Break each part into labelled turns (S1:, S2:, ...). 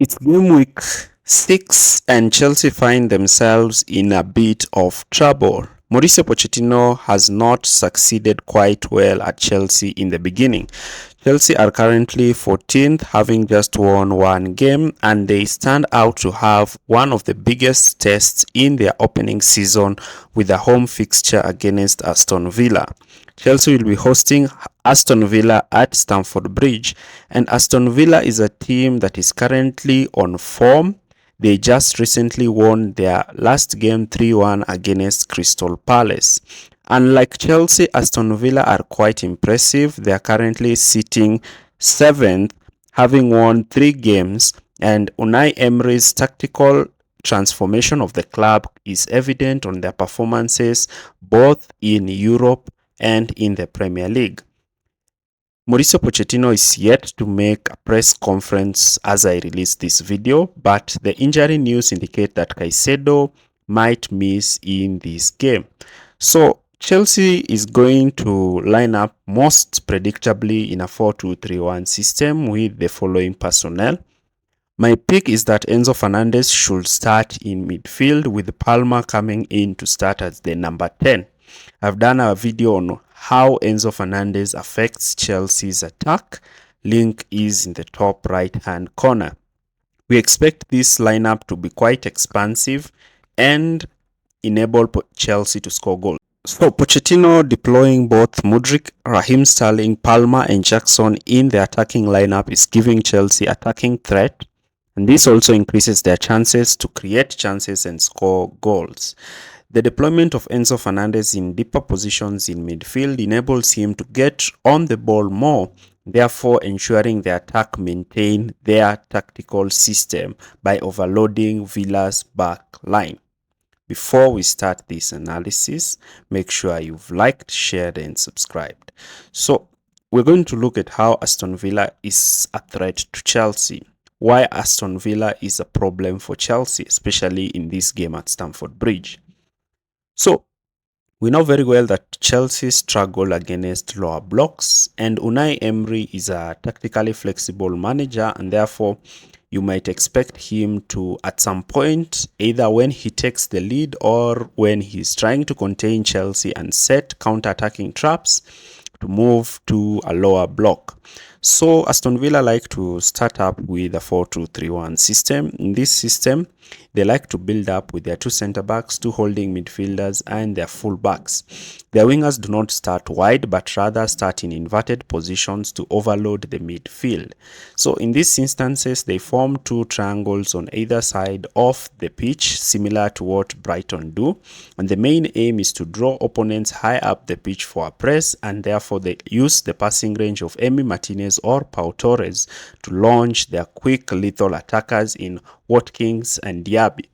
S1: It's game week 6 and Chelsea find themselves in a bit of trouble. Mauricio Pochettino has not succeeded quite well at Chelsea in the beginning. Chelsea are currently 14th, having just won one game, and they stand out to have one of the biggest tests in their opening season with a home fixture against Aston Villa. Chelsea will be hosting Aston Villa at Stamford Bridge, and Aston Villa is a team that is currently on form. They just recently won their last game 3-1 against Crystal Palace. Unlike Chelsea, Aston Villa are quite impressive. They are currently sitting 7th, having won 3 games, and Unai Emery's tactical transformation of the club is evident on their performances both in Europe and in the Premier League. Mauricio Pochettino is yet to make a press conference as I release this video, but the injury news indicate that Caicedo might miss in this game. So Chelsea is going to line up most predictably in a 4-2-3-1 system with the following personnel. My pick is that Enzo Fernandez should start in midfield with Palmer coming in to start as the number 10. I've done a video on how Enzo Fernandez affects Chelsea's attack. Link is in the top right hand corner. We expect this lineup to be quite expansive and enable Chelsea to score goals. So Pochettino deploying both Mudryk, Raheem Sterling, Palmer and Jackson in the attacking lineup is giving Chelsea attacking threat, and this also increases their chances to create chances and score goals. The deployment of Enzo Fernandez in deeper positions in midfield enables him to get on the ball more, therefore ensuring the attack maintain their tactical system by overloading Villa's back line. Before we start this analysis, make sure you've liked, shared and subscribed. So we're going to look at how Aston Villa is a threat to Chelsea. Why Aston Villa is a problem for Chelsea, especially in this game at Stamford Bridge. So, we know very well that Chelsea struggle against lower blocks, and Unai Emery is a tactically flexible manager, and therefore you might expect him to, at some point, either when he takes the lead or when he's trying to contain Chelsea and set counter-attacking traps, to move to a lower block. So Aston Villa like to start up with a 4-2-3-1 system. In this system, they like to build up with their 2 center-backs, 2 holding midfielders and their full-backs. Their wingers do not start wide but rather start in inverted positions to overload the midfield. So in these instances, they form 2 triangles on either side of the pitch, similar to what Brighton do. And the main aim is to draw opponents high up the pitch for a press, and therefore they use the passing range of Emi Martinez or Pau Torres to launch their quick lethal attackers in Watkins and Diaby.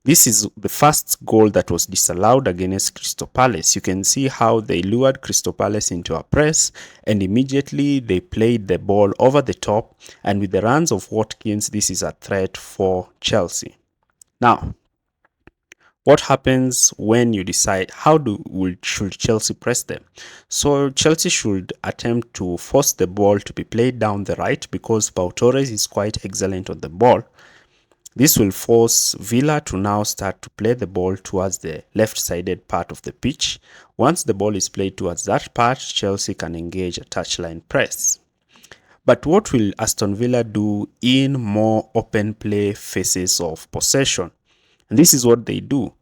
S1: This is the first goal that was disallowed against Crystal Palace. You can see how they lured Crystal Palace into a press and immediately they played the ball over the top, and with the runs of Watkins, this is a threat for Chelsea. Now, what happens when you decide should Chelsea press them? So Chelsea should attempt to force the ball to be played down the right because Pau Torres is quite excellent on the ball. This will force Villa to now start to play the ball towards the left-sided part of the pitch. Once the ball is played towards that part, Chelsea can engage a touchline press. But what will Aston Villa do in more open play phases of possession? And this is what they do.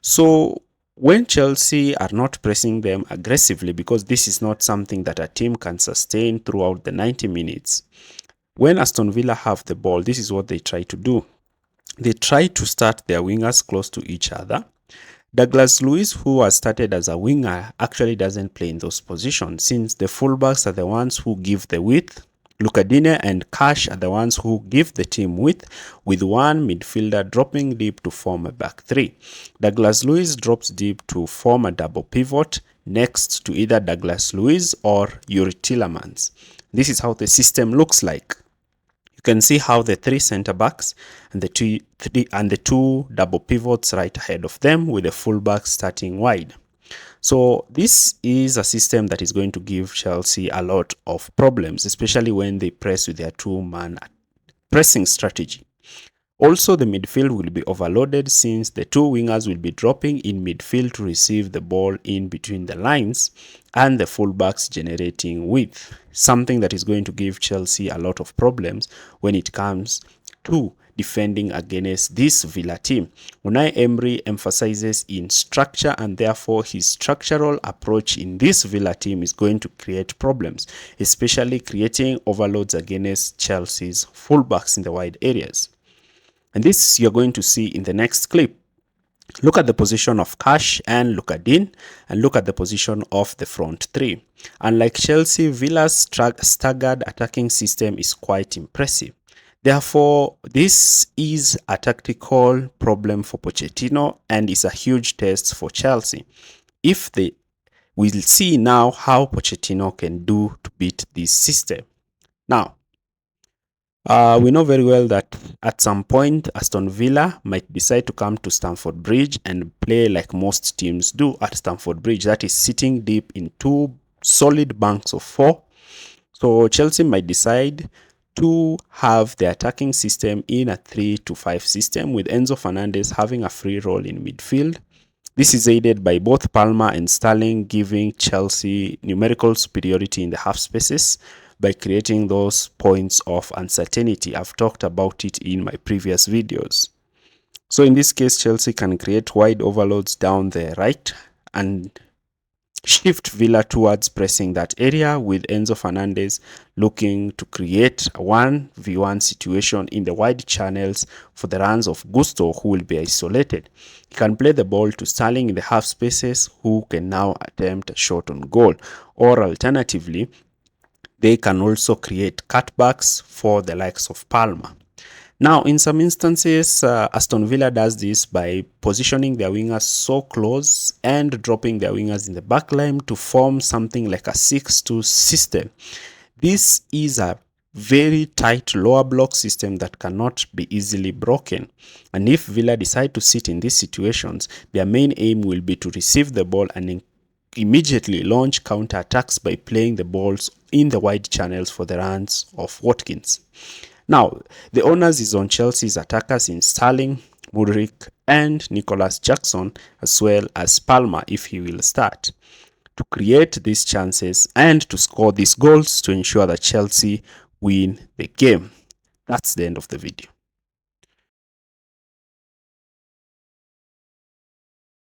S1: So when Chelsea are not pressing them aggressively, because this is not something that a team can sustain throughout the 90 minutes, when Aston Villa have the ball, this is what they try to do. They try to start their wingers close to each other. Douglas Luiz, who has started as a winger, actually doesn't play in those positions since the fullbacks are the ones who give the width. Lucadine and Cash are the ones who give the team width, with one midfielder dropping deep to form a back 3. Douglas Luiz drops deep to form a double pivot next to either Douglas Luiz or Yuri Tielemans. This is how the system looks like. You can see how the 3 center backs and the two double pivots right ahead of them, with the fullback starting wide. So this is a system that is going to give Chelsea a lot of problems, especially when they press with their 2-man pressing strategy. Also, the midfield will be overloaded since the two wingers will be dropping in midfield to receive the ball in between the lines and the fullbacks generating width, something that is going to give Chelsea a lot of problems when it comes to defending against this Villa team. Unai Emery emphasizes in structure, and therefore his structural approach in this Villa team is going to create problems, especially creating overloads against Chelsea's fullbacks in the wide areas. And this you're going to see in the next clip. Look at the position of Cash and Lucadin, and look at the position of the front three. Unlike Chelsea, Villa's staggered attacking system is quite impressive. Therefore, this is a tactical problem for Pochettino and is a huge test for Chelsea. We'll see now how Pochettino can do to beat this system. Now, we know very well that at some point, Aston Villa might decide to come to Stamford Bridge and play like most teams do at Stamford Bridge. That is sitting deep in two solid banks of four. So Chelsea might decide to have the attacking system in a 3-5 system, with Enzo Fernandez having a free role in midfield. This is aided by both Palmer and Sterling, giving Chelsea numerical superiority in the half spaces by creating those points of uncertainty. I've talked about it in my previous videos. So in this case, Chelsea can create wide overloads down the right and shift Villa towards pressing that area, with Enzo Fernandez looking to create a 1v1 situation in the wide channels for the runs of Gusto, who will be isolated. He can play the ball to Sterling in the half spaces, who can now attempt a shot on goal, or alternatively, they can also create cutbacks for the likes of Palmer. Now, in some instances, Aston Villa does this by positioning their wingers so close and dropping their wingers in the back line to form something like a 6-2 system. This is a very tight lower block system that cannot be easily broken. And if Villa decide to sit in these situations, their main aim will be to receive the ball and immediately launch counter-attacks by playing the balls in the wide channels for the runs of Watkins. Now, the onus is on Chelsea's attackers in Sterling, Mudryk, and Nicholas Jackson, as well as Palmer if he will start, to create these chances and to score these goals to ensure that Chelsea win the game. That's the end of the video.